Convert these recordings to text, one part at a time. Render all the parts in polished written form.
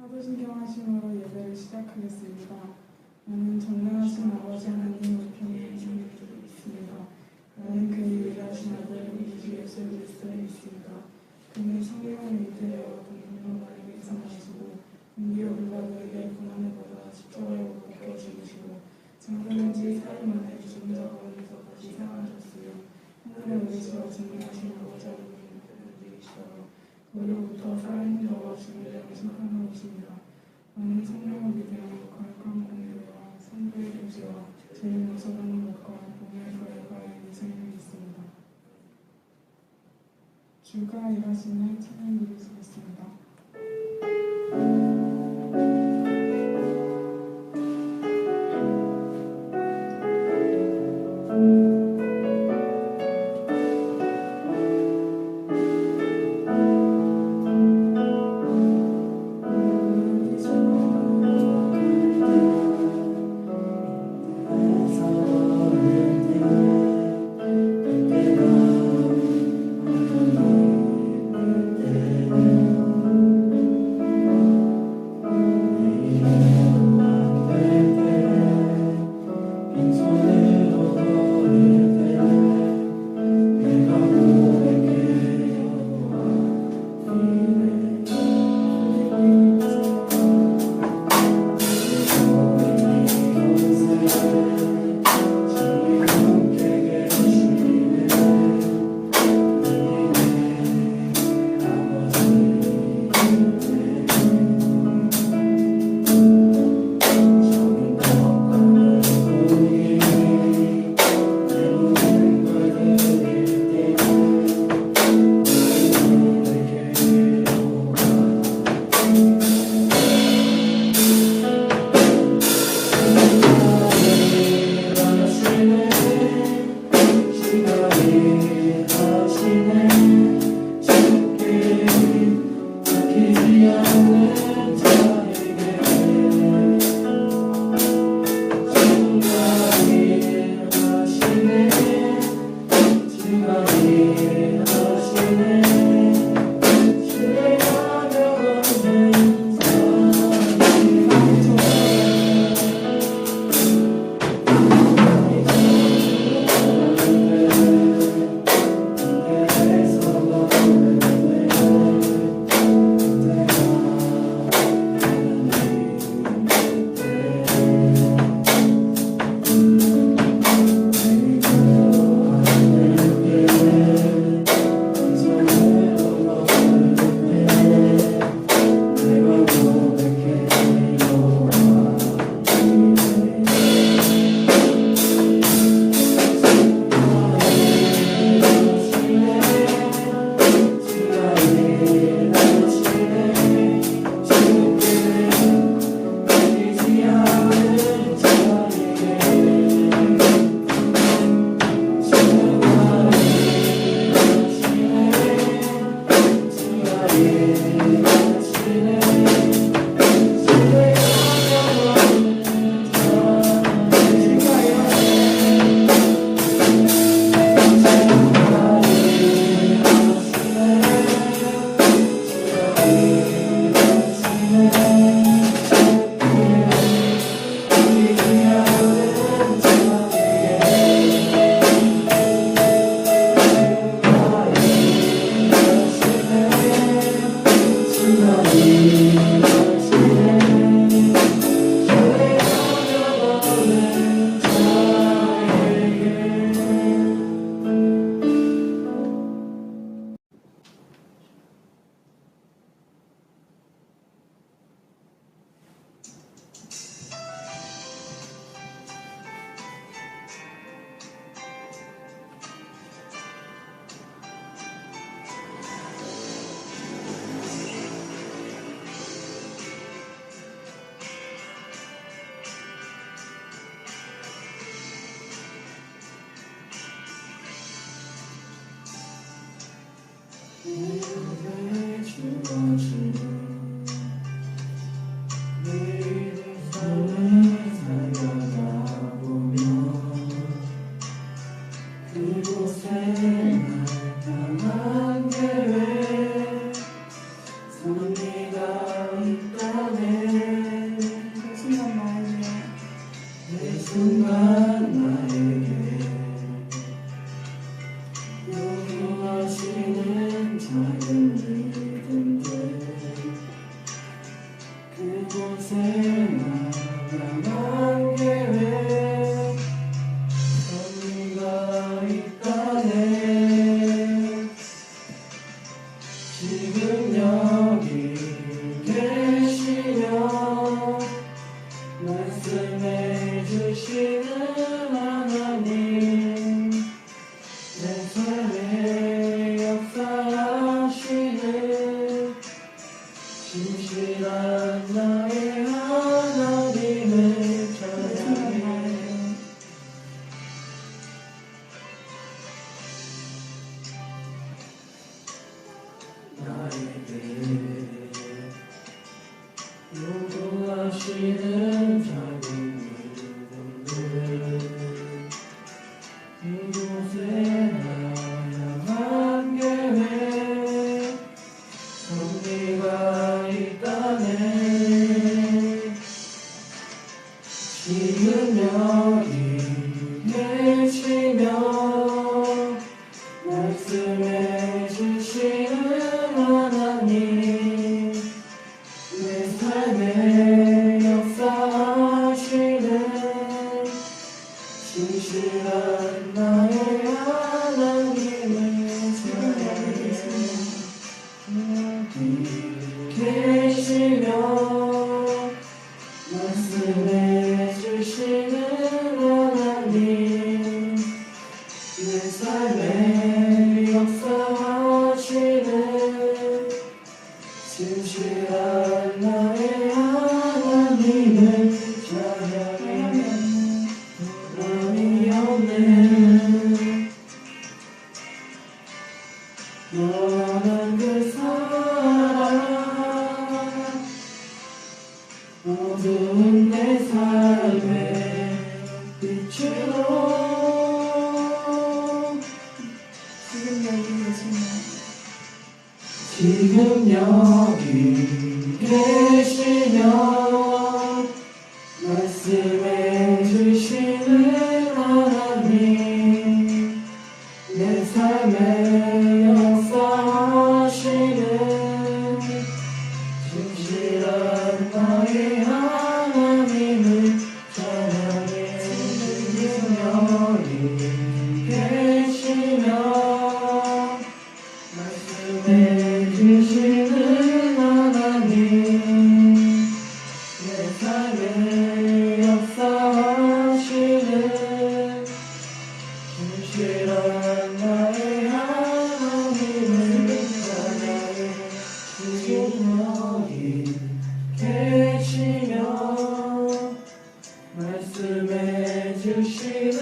사도신경하심으로 예배를 시작하겠습니다. 나는 전능하신 아버지 하나님 우편에 있습니다. 나는 그의 유일하신 아들 우리 주 예수 그리스도에 있습니다. 그는 성령을 잉태되어 동물로 나에게 생하시고 인기어 불가들에게 고난을 받아 십자가에 못 박혀 죽으시고 장사된 지 사흘 만에 죽은 자 가운데서 다시 살아나셨으며 하늘에 오르시어 전능하신 아버지 하나님 계시다가 거기로부터 살아있는 자와 죽은 자를 심판하러 오십니다. 나는 성령을 믿으며 거룩한 공예와 성도의 교제와 죄를 용서받는 것과 몸의 부활과의 인생을 믿습니다. 주가 일하시는 찬양 드리시겠습니다. 그곳에 날 향한 계획, 손은 네가 있다네. 나의 하나님을 찬양해 나에게 요구하시는 작은 일들을 이곳에 나야만 계획 섭리가 있다네 지금 여기 계시며 말씀해 주시는 하나님 내 삶에 역사하시는 진실한 나의 하나님을 찬양해 계시며 말씀해 주시는 하나님 내 삶에 역사하시는 진실한 나의 하나님을 찬양해 변함이 없는 너는 그 사랑 어두운 내 삶의 빛으로 지금 여기 계시며 말씀해 주시는 하나님 내 삶에 역사하시는 진실한 나의 하나님을 찬양해 지금 여기 계시며 말씀해 주시는 하나님 내 삶에 역사하시는 진실한 나의 하나님을 찬양해 지금 여기 계시며 말씀해 주시는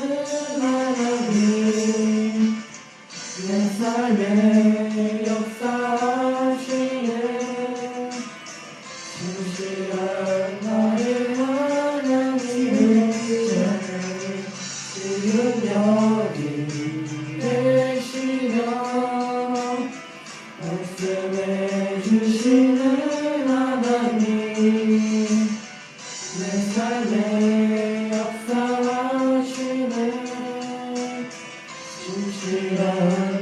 하나님 내 삶에 역사하시는 진실한 나의 하나님을 찬양해 지금 여기 계시며 말씀해 주시는 하나님 내 삶에 역사하시는 진실한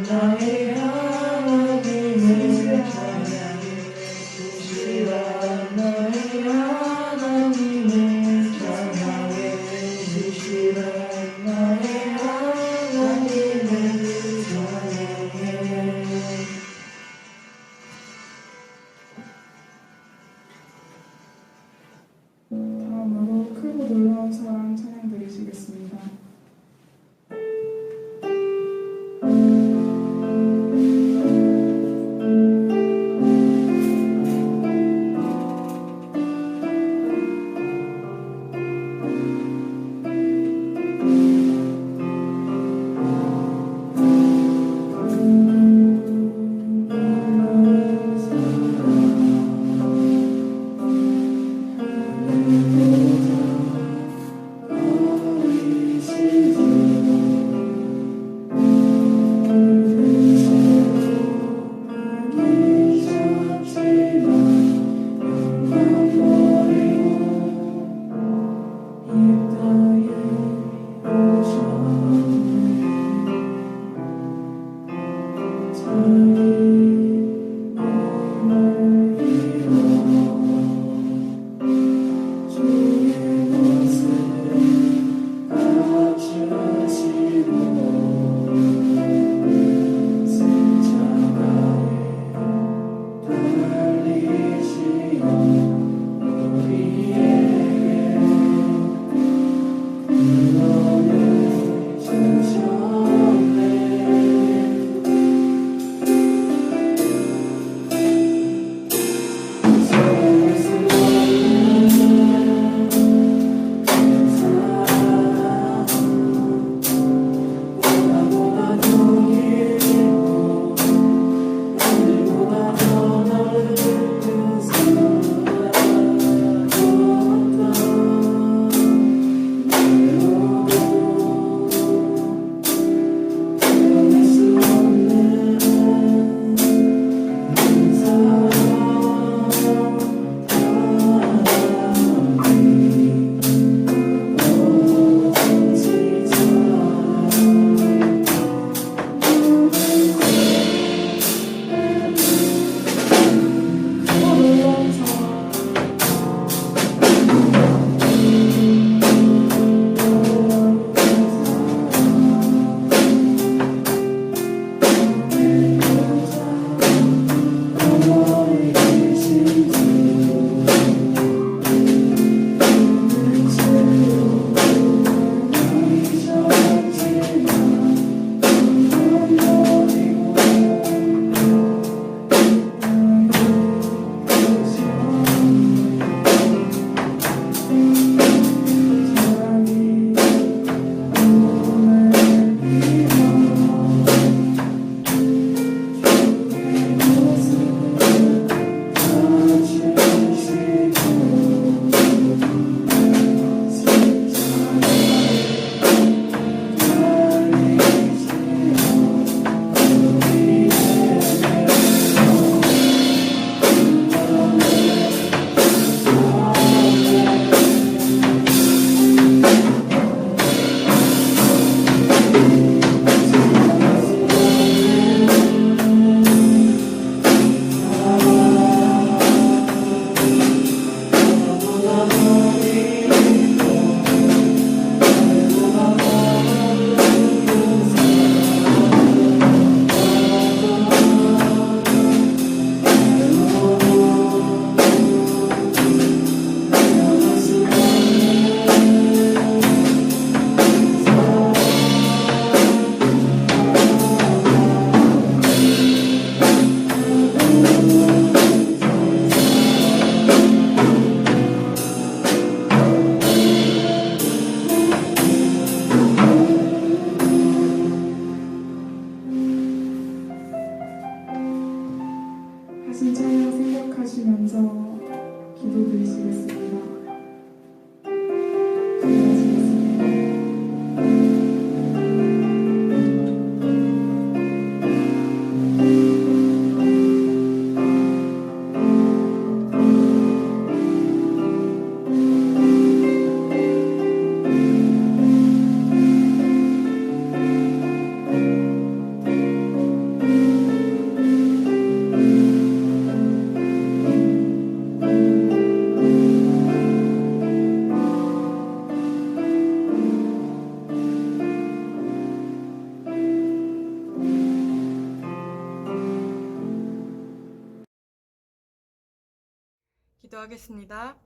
나의 하나님을 찬양해 진실한 나의 하나님을 찬양해 진실한 나의 하나님을 찬양해 다음으로 크고 놀라운 사랑 찬양 드리시겠습니다. 어리시 기도드리시겠습니다. 기도하시겠습니다. 기도하겠습니다.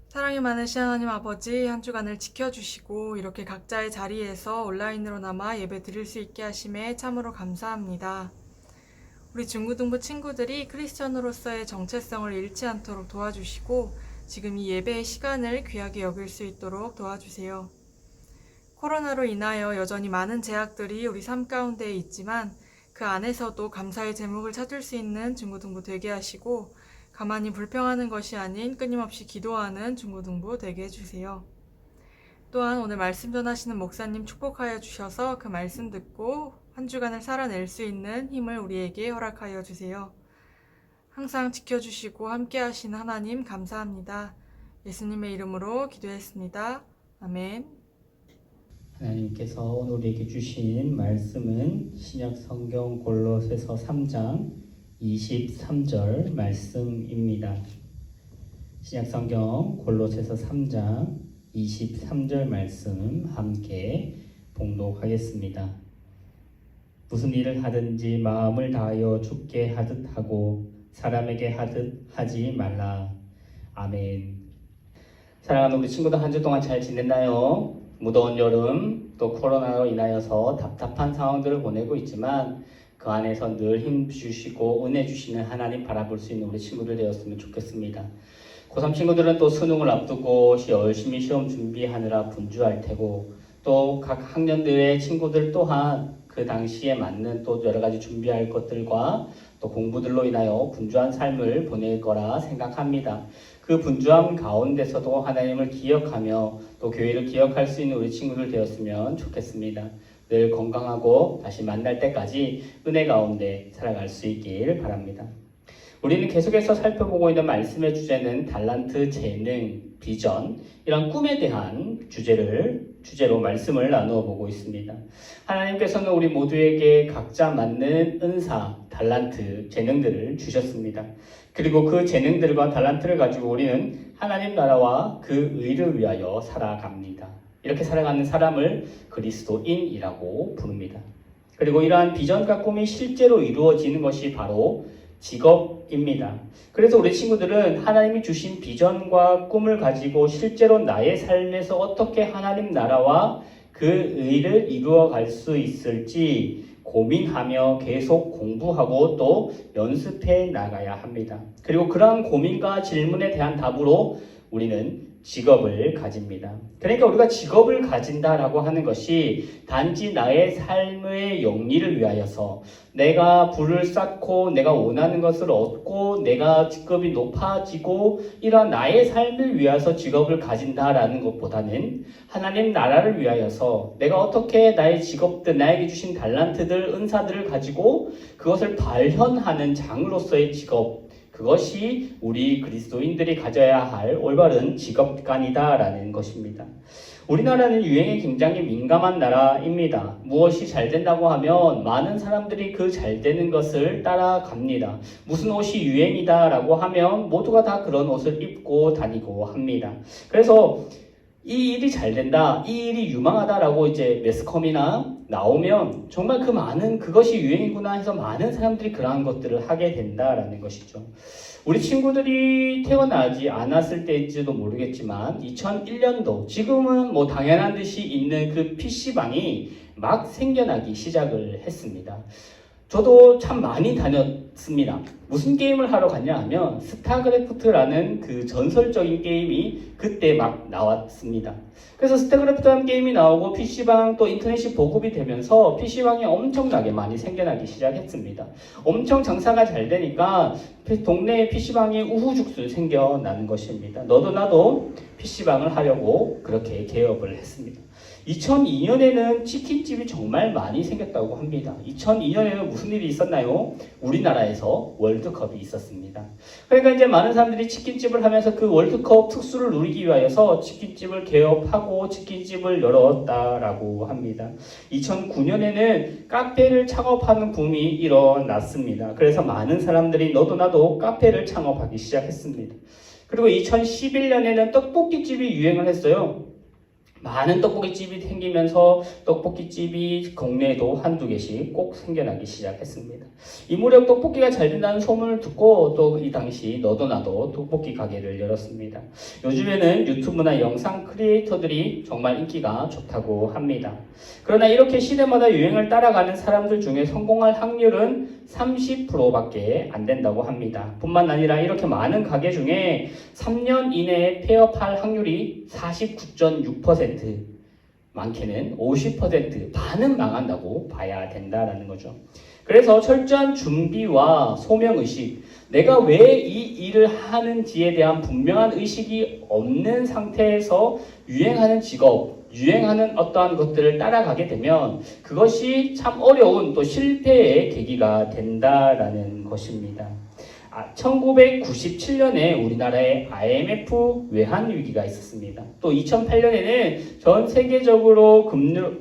사랑이 많으신 하나님 아버지, 한 주간을 지켜주시고 이렇게 각자의 자리에서 온라인으로나마 예배 드릴 수 있게 하심에 참으로 감사합니다. 우리 중고등부 친구들이 크리스천으로서의 정체성을 잃지 않도록 도와주시고 지금 이 예배의 시간을 귀하게 여길 수 있도록 도와주세요. 코로나로 인하여 여전히 많은 제약들이 우리 삶 가운데 있지만 그 안에서도 감사의 제목을 찾을 수 있는 중고등부 되게 하시고 가만히 불평하는 것이 아닌 끊임없이 기도하는 중고등부 되게 해주세요. 또한 오늘 말씀 전하시는 목사님 축복하여 주셔서 그 말씀 듣고 한 주간을 살아낼 수 있는 힘을 우리에게 허락하여 주세요. 항상 지켜주시고 함께 하시는 하나님 감사합니다. 예수님의 이름으로 기도했습니다. 아멘. 하나님께서 오늘 우리에게 주신 말씀은 신약 성경 골로새서 3장 23절 말씀입니다. 신약 성경 골로새서 3장 23절 말씀 함께 봉독하겠습니다. 무슨 일을 하든지 마음을 다하여 주께 하듯 하고 사람에게 하듯 하지 말라. 아멘. 사랑하는 우리 친구들 한 주 동안 잘 지냈나요? 무더운 여름 또 코로나로 인하여서 답답한 상황들을 보내고 있지만 그 안에서 늘 힘 주시고 은혜 주시는 하나님 바라볼 수 있는 우리 친구들 되었으면 좋겠습니다. 고3 친구들은 또 수능을 앞두고 열심히 시험 준비하느라 분주할 테고 또 각 학년들의 친구들 또한 그 당시에 맞는 또 여러 가지 준비할 것들과 또 공부들로 인하여 분주한 삶을 보낼 거라 생각합니다. 그 분주함 가운데서도 하나님을 기억하며 또 교회를 기억할 수 있는 우리 친구들 되었으면 좋겠습니다. 늘 건강하고 다시 만날 때까지 은혜 가운데 살아갈 수 있길 바랍니다. 우리는 계속해서 살펴보고 있는 말씀의 주제는 달란트, 재능, 비전, 이런 꿈에 대한 주제로 말씀을 나누어 보고 있습니다. 하나님께서는 우리 모두에게 각자 맞는 은사, 달란트, 재능들을 주셨습니다. 그리고 그 재능들과 달란트를 가지고 우리는 하나님 나라와 그 의를 위하여 살아갑니다. 이렇게 살아가는 사람을 그리스도인이라고 부릅니다. 그리고 이러한 비전과 꿈이 실제로 이루어지는 것이 바로 직업입니다. 그래서 우리 친구들은 하나님이 주신 비전과 꿈을 가지고 실제로 나의 삶에서 어떻게 하나님 나라와 그 의를 이루어갈 수 있을지 고민하며 계속 공부하고 또 연습해 나가야 합니다. 그리고 그러한 고민과 질문에 대한 답으로 우리는 직업을 가집니다. 그러니까 우리가 직업을 가진다라고 하는 것이 단지 나의 삶의 영리를 위하여서 내가 부를 쌓고 내가 원하는 것을 얻고 내가 직업이 높아지고 이러한 나의 삶을 위해서 직업을 가진다라는 것보다는 하나님 나라를 위하여서 내가 어떻게 나의 직업들, 나에게 주신 달란트들, 은사들을 가지고 그것을 발현하는 장으로서의 직업, 그것이 우리 그리스도인들이 가져야 할 올바른 직업관이다라는 것입니다. 우리나라는 유행에 굉장히 민감한 나라입니다. 무엇이 잘 된다고 하면 많은 사람들이 그 잘 되는 것을 따라갑니다. 무슨 옷이 유행이다라고 하면 모두가 다 그런 옷을 입고 다니고 합니다. 그래서 이 일이 잘 된다, 이 일이 유망하다라고 이제 매스컴이나 나오면 정말 그 많은 그것이 유행이구나 해서 많은 사람들이 그러한 것들을 하게 된다라는 것이죠. 우리 친구들이 태어나지 않았을 때일지도 모르겠지만 2001년도 지금은 뭐 당연한 듯이 있는 그 PC방이 막 생겨나기 시작을 했습니다. 저도 참 많이 갔습니다. 무슨 게임을 하러 갔냐 하면 스타크래프트라는 그 전설적인 게임이 그때 막 나왔습니다. 그래서 스타크래프트라는 게임이 나오고 PC방 또 인터넷이 보급이 되면서 PC방이 엄청나게 많이 생겨나기 시작했습니다. 엄청 장사가 잘 되니까 동네에 PC방이 우후죽순 생겨나는 것입니다. 너도 나도 PC방을 하려고 그렇게 개업을 했습니다. 2002년에는 치킨집이 정말 많이 생겼다고 합니다. 2002년에는 무슨 일이 있었나요? 우리나라에서 월드컵이 있었습니다. 그러니까 이제 많은 사람들이 치킨집을 하면서 그 월드컵 특수를 누리기 위하여서 치킨집을 개업하고 치킨집을 열었다라고 합니다. 2009년에는 카페를 창업하는 붐이 일어났습니다. 그래서 많은 사람들이 너도 나도 카페를 창업하기 시작했습니다. 그리고 2011년에는 떡볶이집이 유행을 했어요. 많은 떡볶이집이 생기면서 떡볶이집이 국내에도 한두 개씩 꼭 생겨나기 시작했습니다. 이 무렵 떡볶이가 잘 된다는 소문을 듣고 또 이 당시 너도 나도 떡볶이 가게를 열었습니다. 요즘에는 유튜브나 영상 크리에이터들이 정말 인기가 좋다고 합니다. 그러나 이렇게 시대마다 유행을 따라가는 사람들 중에 성공할 확률은 30%밖에 안 된다고 합니다. 뿐만 아니라 이렇게 많은 가게 중에 3년 이내에 폐업할 확률이 49.6%, 많게는 50%, 반은 망한다고 봐야 된다라는 거죠. 그래서 철저한 준비와 소명의식, 내가 왜 이 일을 하는지에 대한 분명한 의식이 없는 상태에서 유행하는 직업, 유행하는 어떠한 것들을 따라가게 되면 그것이 참 어려운 또 실패의 계기가 된다라는 것입니다. 1997년에 우리나라에 IMF 외환위기가 있었습니다. 또 2008년에는 전 세계적으로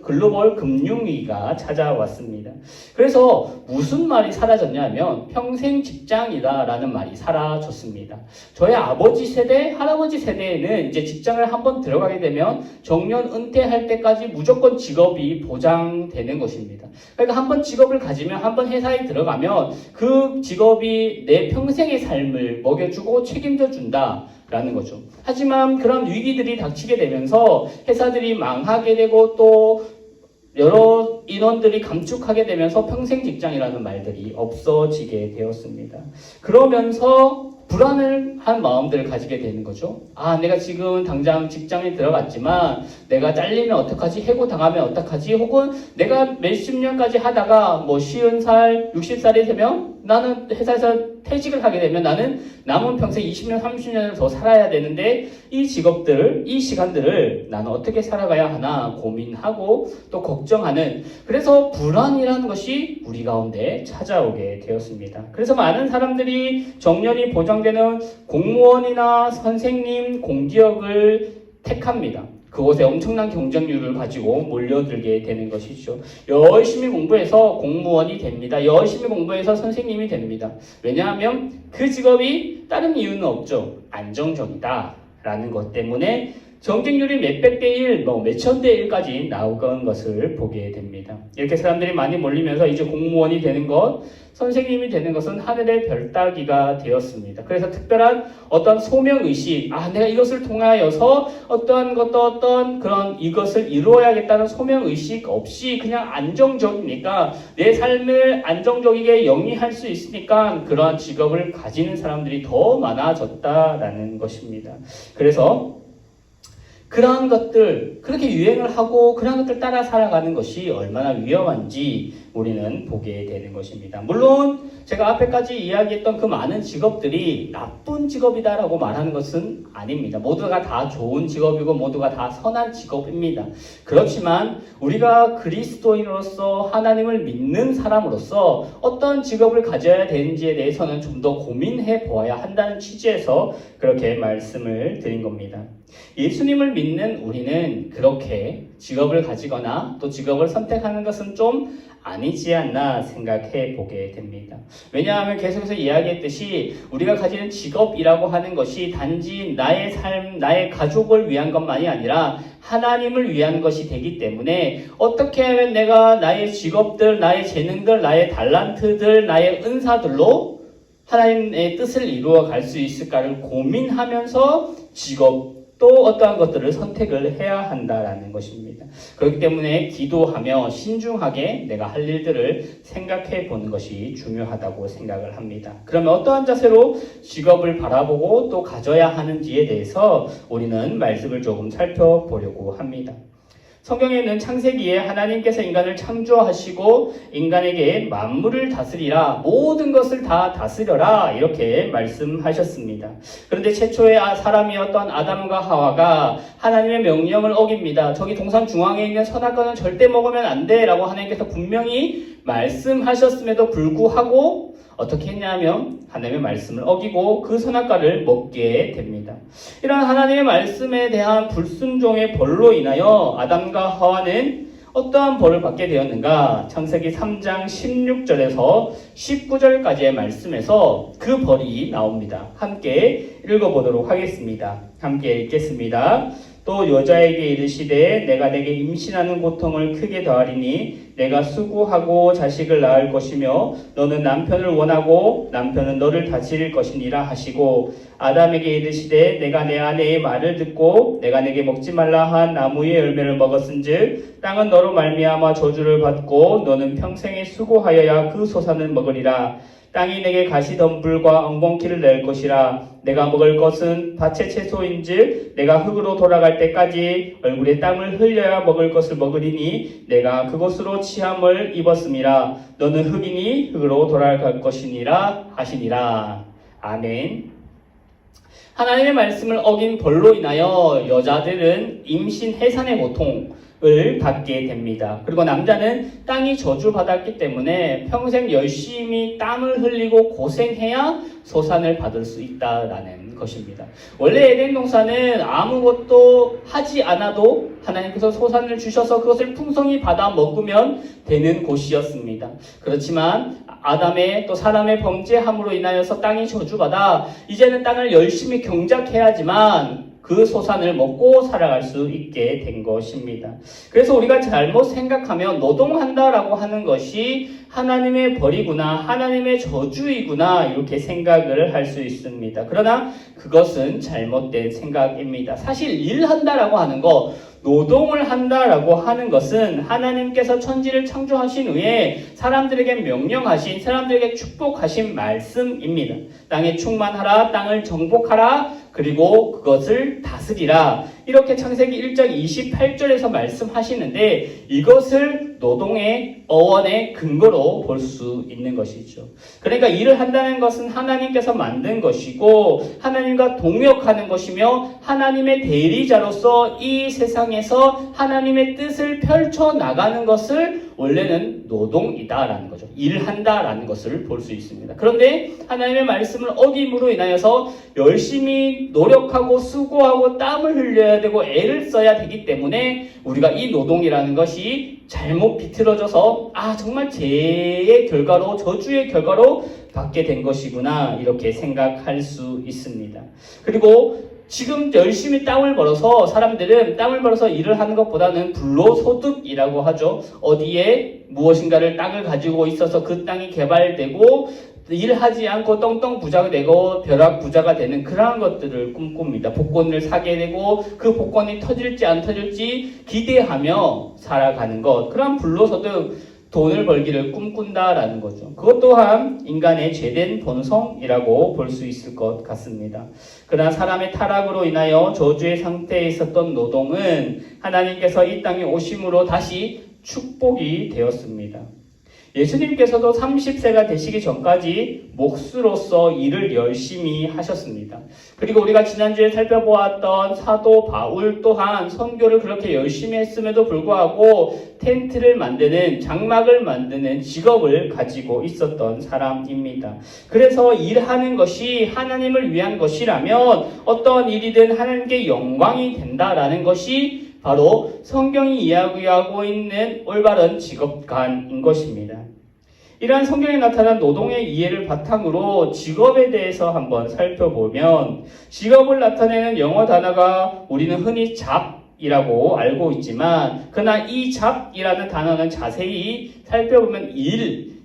글로벌 금융위기가 찾아왔습니다. 그래서 무슨 말이 사라졌냐면 평생 직장이다라는 말이 사라졌습니다. 저희 아버지 세대, 할아버지 세대에는 이제 직장을 한번 들어가게 되면 정년 은퇴할 때까지 무조건 직업이 보장되는 것입니다. 그러니까 한번 직업을 가지면 한번 회사에 들어가면 그 직업이 내 평생의 삶을 먹여주고 책임져 준다라는 거죠. 하지만 그런 위기들이 닥치게 되면서 회사들이 망하게 되고 또 여러 인원들이 감축하게 되면서 평생 직장이라는 말들이 없어지게 되었습니다. 그러면서 불안한 마음들을 가지게 되는 거죠. 내가 지금 당장 직장에 들어갔지만 내가 잘리면 어떡하지? 해고당하면 어떡하지? 혹은 내가 몇십 년까지 하다가 뭐 50살, 60살이 되면 나는 회사에서 퇴직을 하게 되면 나는 남은 평생 20년, 30년을 더 살아야 되는데 이 직업들을, 이 시간들을 나는 어떻게 살아가야 하나 고민하고 또 걱정하는, 그래서 불안이라는 것이 우리 가운데 찾아오게 되었습니다. 그래서 많은 사람들이 정년이 보장되는 공무원이나 선생님, 공기업을 택합니다. 그곳에 엄청난 경쟁률을 가지고 몰려들게 되는 것이죠. 열심히 공부해서 공무원이 됩니다. 열심히 공부해서 선생님이 됩니다. 왜냐하면 그 직업이 다른 이유는 없죠. 안정적이다 라는 것 때문에 경쟁률이 몇백 대 1, 몇천 대 1까지 나오는 것을 보게 됩니다. 이렇게 사람들이 많이 몰리면서 이제 공무원이 되는 것, 선생님이 되는 것은 하늘의 별 따기가 되었습니다. 그래서 특별한 어떤 소명의식, 내가 이것을 통하여서 어떤 그런 이것을 이루어야겠다는 소명의식 없이 그냥 안정적이니까 내 삶을 안정적이게 영위할 수 있으니까 그러한 직업을 가지는 사람들이 더 많아졌다라는 것입니다. 그래서 그러한 것들, 그렇게 유행을 하고 그러한 것들 따라 살아가는 것이 얼마나 위험한지 우리는 보게 되는 것입니다. 물론 제가 앞에까지 이야기했던 그 많은 직업들이 나쁜 직업이다라고 말하는 것은 아닙니다. 모두가 다 좋은 직업이고 모두가 다 선한 직업입니다. 그렇지만 우리가 그리스도인으로서 하나님을 믿는 사람으로서 어떤 직업을 가져야 되는지에 대해서는 좀 더 고민해 보아야 한다는 취지에서 그렇게 말씀을 드린 겁니다. 예수님을 믿는 우리는 그렇게 직업을 가지거나 또 직업을 선택하는 것은 좀 아니지 않나 생각해 보게 됩니다. 왜냐하면 계속해서 이야기했듯이 우리가 가지는 직업이라고 하는 것이 단지 나의 삶, 나의 가족을 위한 것만이 아니라 하나님을 위한 것이 되기 때문에 어떻게 하면 내가 나의 직업들, 나의 재능들, 나의 달란트들, 나의 은사들로 하나님의 뜻을 이루어 갈 수 있을까를 고민하면서 직업도 또 어떠한 것들을 선택을 해야 한다라는 것입니다. 그렇기 때문에 기도하며 신중하게 내가 할 일들을 생각해 보는 것이 중요하다고 생각을 합니다. 그러면 어떠한 자세로 직업을 바라보고 또 가져야 하는지에 대해서 우리는 말씀을 조금 살펴보려고 합니다. 성경에는 창세기에 하나님께서 인간을 창조하시고 인간에게 만물을 다스리라, 모든 것을 다 다스려라 이렇게 말씀하셨습니다. 그런데 최초의 사람이었던 아담과 하와가 하나님의 명령을 어깁니다. 저기 동산 중앙에 있는 선악과는 절대 먹으면 안 돼 라고 하나님께서 분명히 말씀하셨음에도 불구하고 어떻게 했냐면 하나님의 말씀을 어기고 그 선악과를 먹게 됩니다. 이런 하나님의 말씀에 대한 불순종의 벌로 인하여 아담과 하와는 어떠한 벌을 받게 되었는가? 창세기 3장 16절에서 19절까지의 말씀에서 그 벌이 나옵니다. 함께 읽어보도록 하겠습니다. 함께 읽겠습니다. 또 여자에게 이르시되 내가 내게 임신하는 고통을 크게 더하리니 내가 수고하고 자식을 낳을 것이며 너는 남편을 원하고 남편은 너를 다스릴 것이니라 하시고 아담에게 이르시되 내가 내 아내의 말을 듣고 내가 내게 먹지 말라 한 나무의 열매를 먹었은즉 땅은 너로 말미암아 저주를 받고 너는 평생에 수고하여야 그 소산을 먹으리라. 땅이 내게 가시덤불과 엉겅퀴를 낼 것이라. 내가 먹을 것은 밭의 채소인즉 내가 흙으로 돌아갈 때까지 얼굴에 땀을 흘려야 먹을 것을 먹으리니 내가 그것으로 치함을 입었음이라. 너는 흙이니 흙으로 돌아갈 것이니라 하시니라. 아멘. 하나님의 말씀을 어긴 벌로 인하여 여자들은 임신 해산의 고통을 받게 됩니다. 그리고 남자는 땅이 저주받았기 때문에 평생 열심히 땀을 흘리고 고생해야 소산을 받을 수 있다라는 것입니다. 원래 에덴 동산은 아무것도 하지 않아도 하나님께서 소산을 주셔서 그것을 풍성히 받아 먹으면 되는 곳이었습니다. 그렇지만 아담의 또 사람의 범죄함으로 인하여서 땅이 저주받아 이제는 땅을 열심히 경작해야지만 그 소산을 먹고 살아갈 수 있게 된 것입니다. 그래서 우리가 잘못 생각하면 노동한다라고 하는 것이 하나님의 벌이구나, 하나님의 저주이구나 이렇게 생각을 할 수 있습니다. 그러나 그것은 잘못된 생각입니다. 사실 일한다라고 하는 것, 노동을 한다라고 하는 것은 하나님께서 천지를 창조하신 후에 사람들에게 명령하신, 사람들에게 축복하신 말씀입니다. 땅에 충만하라, 땅을 정복하라, 그리고 그것을 다스리라. 이렇게 창세기 1장 28절에서 말씀하시는데 이것을 노동의 어원의 근거로 볼 수 있는 것이죠. 그러니까 일을 한다는 것은 하나님께서 만든 것이고 하나님과 동역하는 것이며 하나님의 대리자로서 이 세상에서 하나님의 뜻을 펼쳐나가는 것을 원래는 노동이다라는 거죠. 일한다라는 것을 볼 수 있습니다. 그런데 하나님의 말씀을 어김으로 인하여서 열심히 노력하고 수고하고 땀을 흘려야 되고 애를 써야 되기 때문에 우리가 이 노동이라는 것이 잘못 비틀어져서 정말 죄의 결과로, 저주의 결과로 받게 된 것이구나 이렇게 생각할 수 있습니다. 그리고 지금 열심히 땀을 벌어서 사람들은 땀을 벌어서 일을 하는 것보다는 불로소득이라고 하죠. 어디에 무엇인가를 땅을 가지고 있어서 그 땅이 개발되고 일하지 않고 떵떵 부자가 되고 벼락 부자가 되는 그러한 것들을 꿈꿉니다. 복권을 사게 되고 그 복권이 터질지 안 터질지 기대하며 살아가는 것, 그러한 불로소득, 돈을 벌기를 꿈꾼다라는 거죠. 그것 또한 인간의 죄된 본성이라고 볼 수 있을 것 같습니다. 그러나 사람의 타락으로 인하여 저주의 상태에 있었던 노동은 하나님께서 이 땅에 오심으로 다시 축복이 되었습니다. 예수님께서도 30세가 되시기 전까지 목수로서 일을 열심히 하셨습니다. 그리고 우리가 지난주에 살펴보았던 사도 바울 또한 선교를 그렇게 열심히 했음에도 불구하고 텐트를 만드는, 장막을 만드는 직업을 가지고 있었던 사람입니다. 그래서 일하는 것이 하나님을 위한 것이라면 어떤 일이든 하나님께 영광이 된다라는 것이 바로 성경이 이야기하고 있는 올바른 직업관인 것입니다. 이러한 성경에 나타난 노동의 이해를 바탕으로 직업에 대해서 한번 살펴보면 직업을 나타내는 영어 단어가 우리는 흔히 잡이라고 알고 있지만 그러나 이 잡이라는 단어는 자세히 살펴보면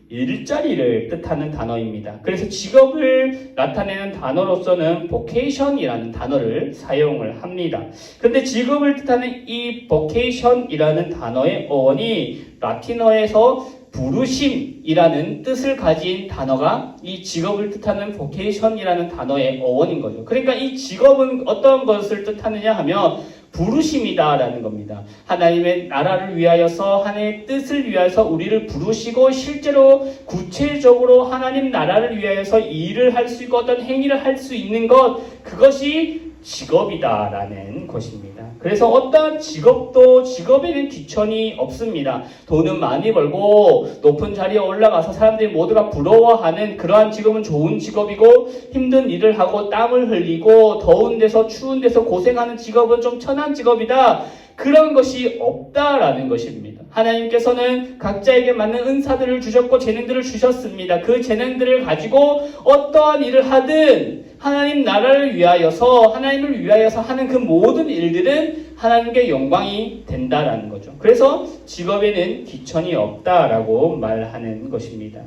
일자리를 뜻하는 단어입니다. 그래서 직업을 나타내는 단어로서는 vocation이라는 단어를 사용을 합니다. 그런데 직업을 뜻하는 이 vocation이라는 단어의 어원이 라틴어에서 부르심이라는 뜻을 가진 단어가 이 직업을 뜻하는 vocation이라는 단어의 어원인 거죠. 그러니까 이 직업은 어떤 것을 뜻하느냐 하면 부르심이다라는 겁니다. 하나님의 나라를 위하여서 하나님의 뜻을 위하여서 우리를 부르시고 실제로 구체적으로 하나님 나라를 위하여서 일을 할 수 있고 어떤 행위를 할 수 있는 것, 그것이 직업이다라는 것입니다. 그래서 어떠한 직업도 직업에는 귀천이 없습니다. 돈은 많이 벌고 높은 자리에 올라가서 사람들이 모두가 부러워하는 그러한 직업은 좋은 직업이고, 힘든 일을 하고 땀을 흘리고 더운 데서 추운 데서 고생하는 직업은 좀 천한 직업이다. 그런 것이 없다라는 것입니다. 하나님께서는 각자에게 맞는 은사들을 주셨고 재능들을 주셨습니다. 그 재능들을 가지고 어떠한 일을 하든 하나님 나라를 위하여서 하나님을 위하여서 하는 그 모든 일들은 하나님께 영광이 된다라는 거죠. 그래서 직업에는 귀천이 없다라고 말하는 것입니다.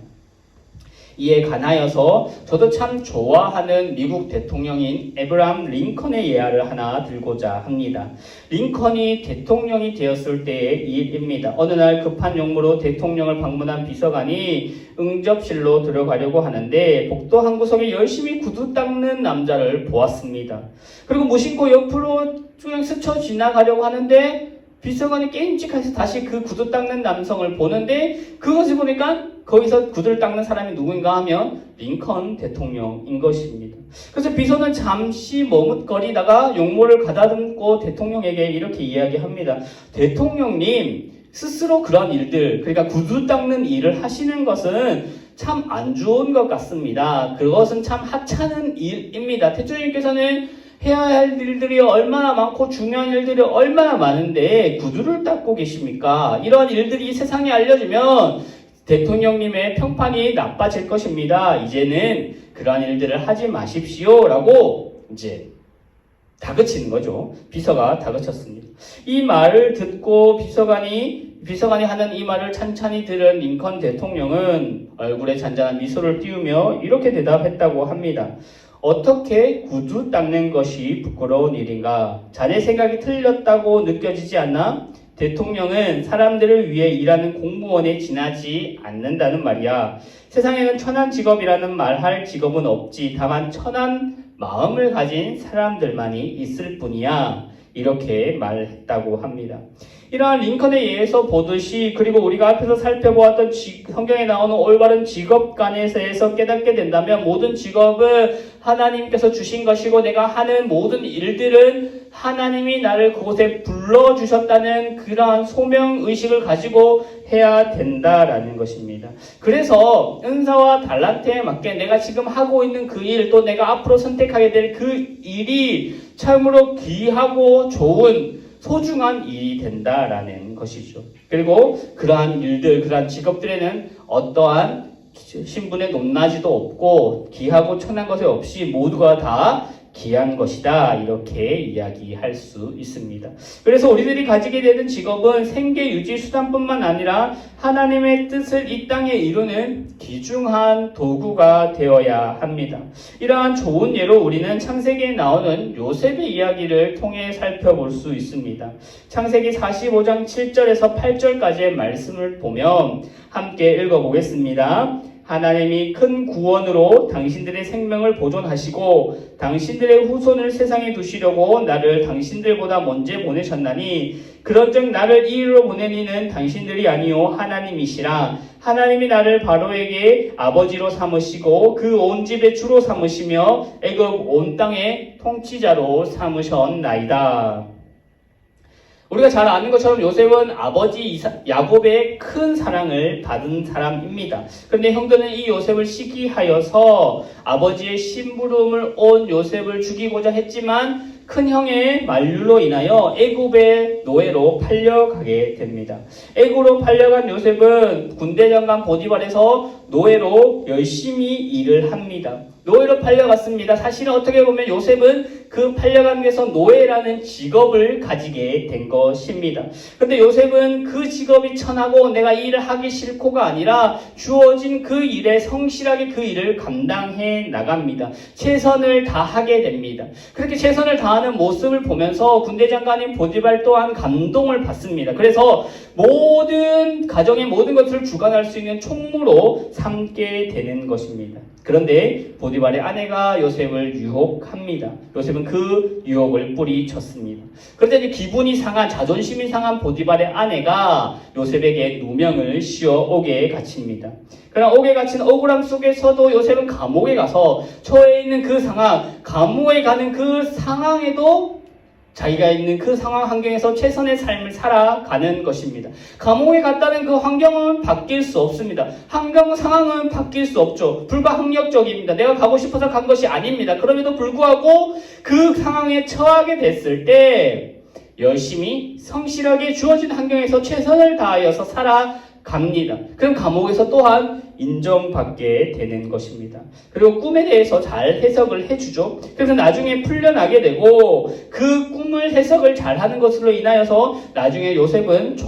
이에 관하여서 저도 참 좋아하는 미국 대통령인 에브라함 링컨의 예화를 하나 들고자 합니다. 링컨이 대통령이 되었을 때의 일입니다. 어느 날 급한 용무로 대통령을 방문한 비서관이 응접실로 들어가려고 하는데 복도 한 구석에 열심히 구두 닦는 남자를 보았습니다. 그리고 무심코 옆으로 그냥 스쳐 지나가려고 하는데 비서관이 깨임직해서 다시 그 구두 닦는 남성을 보는데 그것을 보니까 거기서 구두를 닦는 사람이 누구인가 하면 링컨 대통령인 것입니다. 그래서 비서는 잠시 머뭇거리다가 용모를 가다듬고 대통령에게 이렇게 이야기합니다. 대통령님, 스스로 그런 일들, 그러니까 구두 닦는 일을 하시는 것은 참 안 좋은 것 같습니다. 그것은 참 하찮은 일입니다. 대통령님께서는 해야 할 일들이 얼마나 많고 중요한 일들이 얼마나 많은데 구두를 닦고 계십니까? 이런 일들이 세상에 알려지면 대통령님의 평판이 나빠질 것입니다. 이제는 그러한 일들을 하지 마십시오 라고 이제 다그치는 거죠. 비서가 다그쳤습니다. 이 말을 듣고 비서관이 하는 이 말을 찬찬히 들은 링컨 대통령은 얼굴에 잔잔한 미소를 띄우며 이렇게 대답했다고 합니다. 어떻게 구두 닦는 것이 부끄러운 일인가? 자네 생각이 틀렸다고 느껴지지 않나? 대통령은 사람들을 위해 일하는 공무원에 지나지 않는다는 말이야. 세상에는 천한 직업이라는 말할 직업은 없지. 다만 천한 마음을 가진 사람들만이 있을 뿐이야. 이렇게 말했다고 합니다. 이러한 링컨에 의해서 보듯이, 그리고 우리가 앞에서 살펴보았던 성경에 나오는 올바른 직업관에서 깨닫게 된다면 모든 직업은 하나님께서 주신 것이고 내가 하는 모든 일들은 하나님이 나를 그곳에 불러주셨다는 그러한 소명의식을 가지고 해야 된다라는 것입니다. 그래서 은사와 달란트에 맞게 내가 지금 하고 있는 그 일, 또 내가 앞으로 선택하게 될 그 일이 참으로 귀하고 좋은 소중한 일이 된다라는 것이죠. 그리고 그러한 일들, 그러한 직업들에는 어떠한 신분의 높낮이도 없고 귀하고 천한 것이 없이 모두가 다 귀한 것이다, 이렇게 이야기할 수 있습니다. 그래서 우리들이 가지게 되는 직업은 생계 유지 수단뿐만 아니라 하나님의 뜻을 이 땅에 이루는 귀중한 도구가 되어야 합니다. 이러한 좋은 예로 우리는 창세기에 나오는 요셉의 이야기를 통해 살펴볼 수 있습니다. 창세기 45장 7절에서 8절까지의 말씀을 보면 함께 읽어보겠습니다. 하나님이 큰 구원으로 당신들의 생명을 보존하시고 당신들의 후손을 세상에 두시려고 나를 당신들보다 먼저 보내셨나니 그런즉 나를 이 일로 보내니는 당신들이 아니요 하나님이시라. 하나님이 나를 바로에게 아버지로 삼으시고 그 온 집의 주로 삼으시며 애굽 온 땅의 통치자로 삼으셨나이다. 우리가 잘 아는 것처럼 요셉은 아버지 야곱의 큰 사랑을 받은 사람입니다. 그런데 형들은 이 요셉을 시기하여서 아버지의 심부름을 온 요셉을 죽이고자 했지만 큰 형의 만류로 인하여 애굽의 노예로 팔려가게 됩니다. 애굽으로 팔려간 요셉은 군대 장관 보디발에서 노예로 열심히 일을 합니다. 노예로 팔려갔습니다. 사실은 어떻게 보면 요셉은 그 팔려간 데서 노예라는 직업을 가지게 된 것입니다. 그런데 요셉은 그 직업이 천하고 내가 이 일을 하기 싫고가 아니라 주어진 그 일에 성실하게 그 일을 감당해 나갑니다. 최선을 다하게 됩니다. 그렇게 최선을 다하는 모습을 보면서 군대 장관인 보디발 또한 감동을 받습니다. 그래서 모든 가정의 모든 것을 주관할 수 있는 총무로 삼게 되는 것입니다. 그런데 보디발의 아내가 요셉을 유혹합니다. 요셉은 그 유혹을 뿌리쳤습니다. 그런데 이제 기분이 상한, 자존심이 상한 보디발의 아내가 요셉에게 누명을 씌워 옥에 갇힙니다. 그러나 옥에 갇힌 억울함 속에서도 요셉은 감옥에 가서 처해 있는 그 상황, 감옥에 가는 그 상황에도 자기가 있는 그 상황 환경에서 최선의 삶을 살아가는 것입니다. 감옥에 갔다는 그 환경은 바뀔 수 없습니다. 환경 상황은 바뀔 수 없죠. 불가항력적입니다. 내가 가고 싶어서 간 것이 아닙니다. 그럼에도 불구하고 그 상황에 처하게 됐을 때 열심히 성실하게 주어진 환경에서 최선을 다하여서 살아갑니다. 그럼 감옥에서 또한 인정받게 되는 것입니다. 그리고 꿈에 대해서 잘 해석을 해주죠. 그래서 나중에 풀려나게 되고 그 꿈을 해석을 잘하는 것으로 인하여서 나중에 요셉은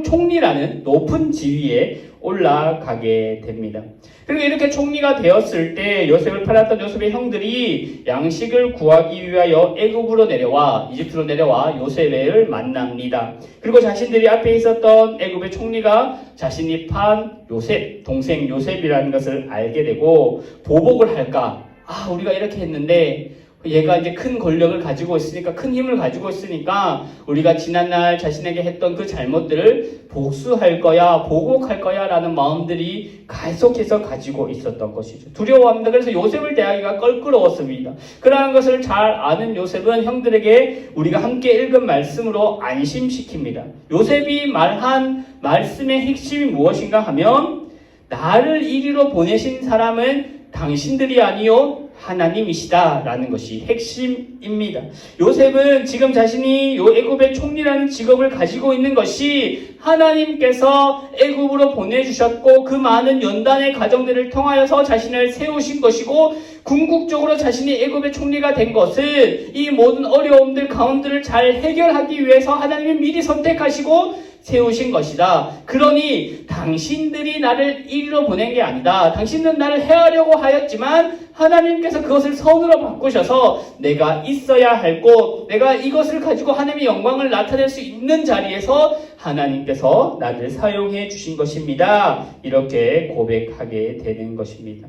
총리라는 높은 지위에 올라가게 됩니다. 그리고 이렇게 총리가 되었을 때 요셉을 팔았던 요셉의 형들이 양식을 구하기 위하여 애굽으로 내려와 이집트로 내려와 요셉을 만납니다. 그리고 자신들이 앞에 있었던 애굽의 총리가 자신이 판 요셉, 동생 요셉이라는 것을 알게 되고 보복을 할까? 우리가 이렇게 했는데 얘가 이제 큰 권력을 가지고 있으니까, 큰 힘을 가지고 있으니까 우리가 지난날 자신에게 했던 그 잘못들을 복수할 거야, 보복할 거야 라는 마음들이 계속해서 가지고 있었던 것이죠. 두려워합니다. 그래서 요셉을 대하기가 껄끄러웠습니다. 그러한 것을 잘 아는 요셉은 형들에게 우리가 함께 읽은 말씀으로 안심시킵니다. 요셉이 말한 말씀의 핵심이 무엇인가 하면 나를 이리로 보내신 사람은 당신들이 아니요 하나님이시다 라는 것이 핵심입니다. 요셉은 지금 자신이 애굽의 총리라는 직업을 가지고 있는 것이 하나님께서 애굽으로 보내주셨고 그 많은 연단의 과정들을 통하여서 자신을 세우신 것이고 궁극적으로 자신이 애굽의 총리가 된 것은 이 모든 어려움들 가운데를 잘 해결하기 위해서 하나님이 미리 선택하시고 세우신 것이다. 그러니 당신들이 나를 이리로 보낸 게 아니다. 당신은 나를 해하려고 하였지만 하나님께서 그것을 선으로 바꾸셔서 내가 있어야 할 곳, 내가 이것을 가지고 하나님의 영광을 나타낼 수 있는 자리에서 하나님께서 나를 사용해 주신 것입니다. 이렇게 고백하게 되는 것입니다.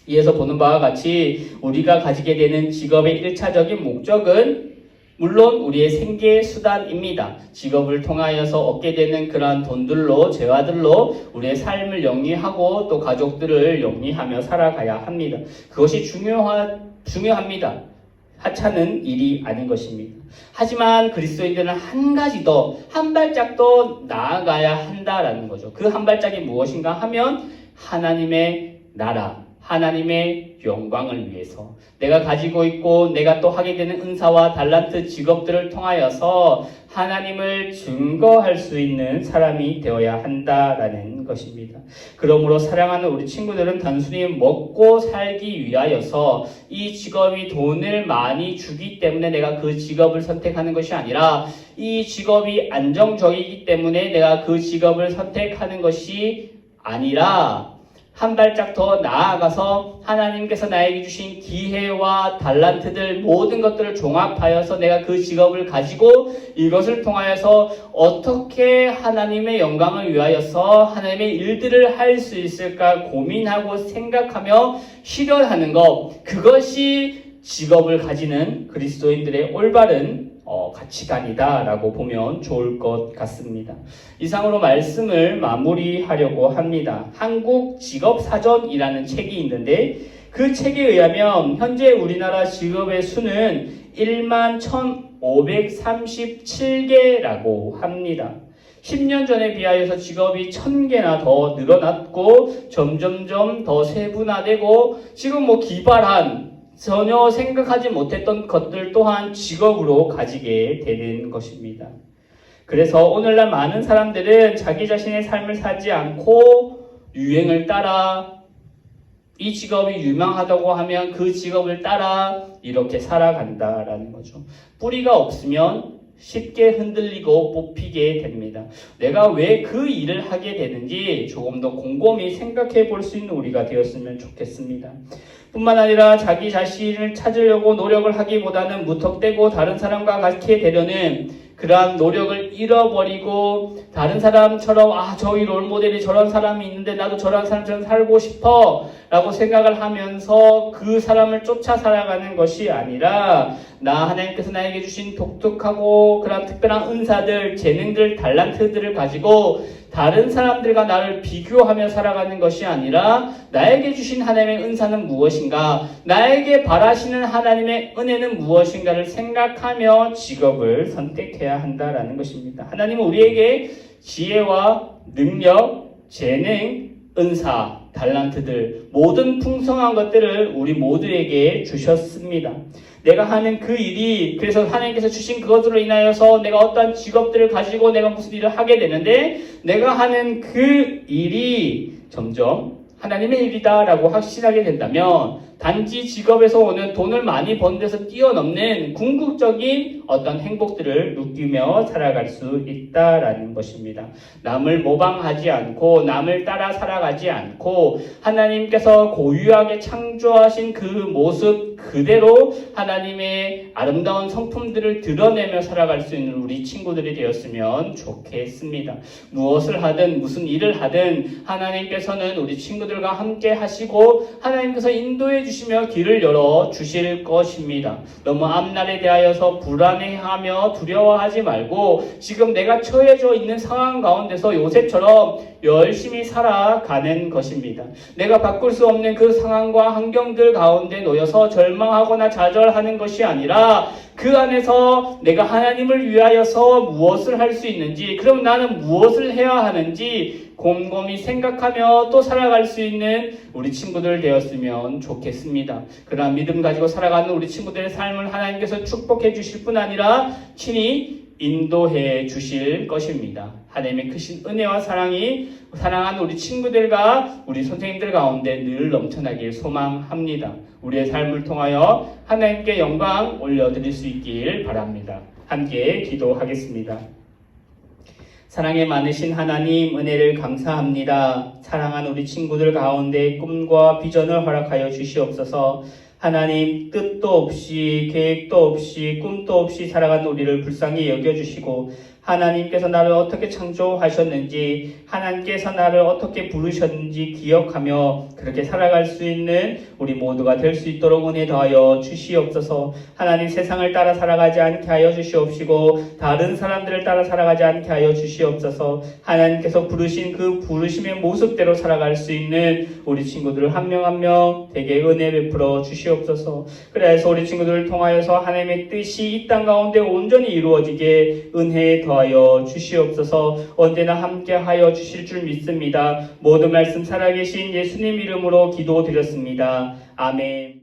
이에서 보는 바와 같이 우리가 가지게 되는 직업의 1차적인 목적은 물론 우리의 생계 수단입니다. 직업을 통하여서 얻게 되는 그러한 돈들로, 재화들로 우리의 삶을 영위하고 또 가족들을 영위하며 살아가야 합니다. 그것이 중요합니다. 하찮은 일이 아닌 것입니다. 하지만 그리스도인들은 한 가지 더, 한 발짝 더 나아가야 한다라는 거죠. 그 한 발짝이 무엇인가 하면 하나님의 나라, 하나님의 영광을 위해서 내가 가지고 있고 내가 또 하게 되는 은사와 달란트 직업들을 통하여서 하나님을 증거할 수 있는 사람이 되어야 한다라는 것입니다. 그러므로 사랑하는 우리 친구들은 단순히 먹고 살기 위하여서 이 직업이 돈을 많이 주기 때문에 내가 그 직업을 선택하는 것이 아니라 이 직업이 안정적이기 때문에 내가 그 직업을 선택하는 것이 아니라 한 발짝 더 나아가서 하나님께서 나에게 주신 기회와 달란트들 모든 것들을 종합하여서 내가 그 직업을 가지고 이것을 통하여서 어떻게 하나님의 영광을 위하여서 하나님의 일들을 할 수 있을까 고민하고 생각하며 실현하는 것, 그것이 직업을 가지는 그리스도인들의 올바른 가치관이다라고 보면 좋을 것 같습니다. 이상으로 말씀을 마무리하려고 합니다. 한국 직업사전이라는 책이 있는데 그 책에 의하면 현재 우리나라 직업의 수는 11,537개라고 합니다. 10년 전에 비하여서 직업이 1000개나 더 늘어났고 점점점 더 세분화되고 지금 기발한 전혀 생각하지 못했던 것들 또한 직업으로 가지게 되는 것입니다. 그래서 오늘날 많은 사람들은 자기 자신의 삶을 살지 않고 유행을 따라 이 직업이 유명하다고 하면 그 직업을 따라 이렇게 살아간다라는 거죠. 뿌리가 없으면 쉽게 흔들리고 뽑히게 됩니다. 내가 왜 그 일을 하게 되는지 조금 더 곰곰이 생각해 볼 수 있는 우리가 되었으면 좋겠습니다. 뿐만 아니라 자기 자신을 찾으려고 노력을 하기보다는 무턱대고 다른 사람과 같게 되려는 그러한 노력을 잃어버리고 다른 사람처럼 저희 롤모델이 저런 사람이 있는데 나도 저런 사람처럼 살고 싶어 라고 생각을 하면서 그 사람을 쫓아 살아가는 것이 아니라 하나님께서 나에게 주신 독특하고 그런 특별한 은사들, 재능들, 달란트들을 가지고 다른 사람들과 나를 비교하며 살아가는 것이 아니라 나에게 주신 하나님의 은사는 무엇인가, 나에게 바라시는 하나님의 은혜는 무엇인가를 생각하며 직업을 선택해야 한다라는 것입니다. 하나님은 우리에게 지혜와 능력, 재능, 은사, 달란트들, 모든 풍성한 것들을 우리 모두에게 주셨습니다. 내가 하는 그 일이, 그래서 하나님께서 주신 그것으로 인하여서 내가 어떤 직업들을 가지고 내가 무슨 일을 하게 되는데, 내가 하는 그 일이 점점 하나님의 일이다라고 확신하게 된다면 단지 직업에서 오는 돈을 많이 버는 데서 뛰어넘는 궁극적인 어떤 행복들을 느끼며 살아갈 수 있다라는 것입니다. 남을 모방하지 않고 남을 따라 살아가지 않고 하나님께서 고유하게 창조하신 그 모습 그대로 하나님의 아름다운 성품들을 드러내며 살아갈 수 있는 우리 친구들이 되었으면 좋겠습니다. 무엇을 하든 무슨 일을 하든 하나님께서는 우리 친구들과 함께 하시고 하나님께서 인도해 주시며 길을 열어 주실 것입니다. 너무 앞날에 대하여서 불안해하며 두려워하지 말고 지금 내가 처해져 있는 상황 가운데서 요셉처럼 열심히 살아가는 것입니다. 내가 바꿀 수 없는 그 상황과 환경들 가운데 놓여서 절망하거나 좌절하는 것이 아니라 그 안에서 내가 하나님을 위하여서 무엇을 할 수 있는지, 그럼 나는 무엇을 해야 하는지 곰곰이 생각하며 또 살아갈 수 있는 우리 친구들 되었으면 좋겠습니다. 그러한 믿음 가지고 살아가는 우리 친구들의 삶을 하나님께서 축복해 주실 뿐 아니라 친히 인도해 주실 것입니다. 하나님의 크신 은혜와 사랑이 사랑하는 우리 친구들과 우리 선생님들 가운데 늘 넘쳐나길 소망합니다. 우리의 삶을 통하여 하나님께 영광 올려드릴 수 있길 바랍니다. 함께 기도하겠습니다. 사랑에 많으신 하나님, 은혜를 감사합니다. 사랑하는 우리 친구들 가운데 꿈과 비전을 허락하여 주시옵소서. 하나님, 뜻도 없이 계획도 없이 꿈도 없이 살아가는 우리를 불쌍히 여겨주시고 하나님께서 나를 어떻게 창조하셨는지, 하나님께서 나를 어떻게 부르셨는지 기억하며 그렇게 살아갈 수 있는 우리 모두가 될 수 있도록 은혜 더하여 주시옵소서. 하나님, 세상을 따라 살아가지 않게 하여 주시옵시고 다른 사람들을 따라 살아가지 않게 하여 주시옵소서. 하나님께서 부르신 그 부르심의 모습대로 살아갈 수 있는 우리 친구들을 한 명 한 명 되게 은혜 베풀어 주시옵소서. 그래서 우리 친구들을 통하여서 하나님의 뜻이 이 땅 가운데 온전히 이루어지게 은혜 더하여 주시옵소서. 언제나 함께하여 주실 줄 믿습니다. 모든 말씀 살아계신 예수님 이름으로 기도드렸습니다. 아멘.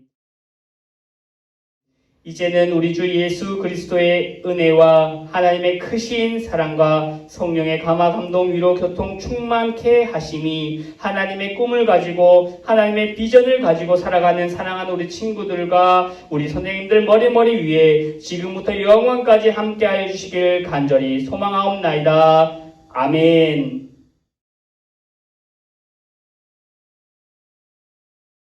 이제는 우리 주 예수 그리스도의 은혜와 하나님의 크신 사랑과 성령의 감화 감동 위로 교통 충만케 하심이 하나님의 꿈을 가지고 하나님의 비전을 가지고 살아가는 사랑하는 우리 친구들과 우리 선생님들 머리 위에 지금부터 영원까지 함께하여 주시길 간절히 소망하옵나이다. 아멘.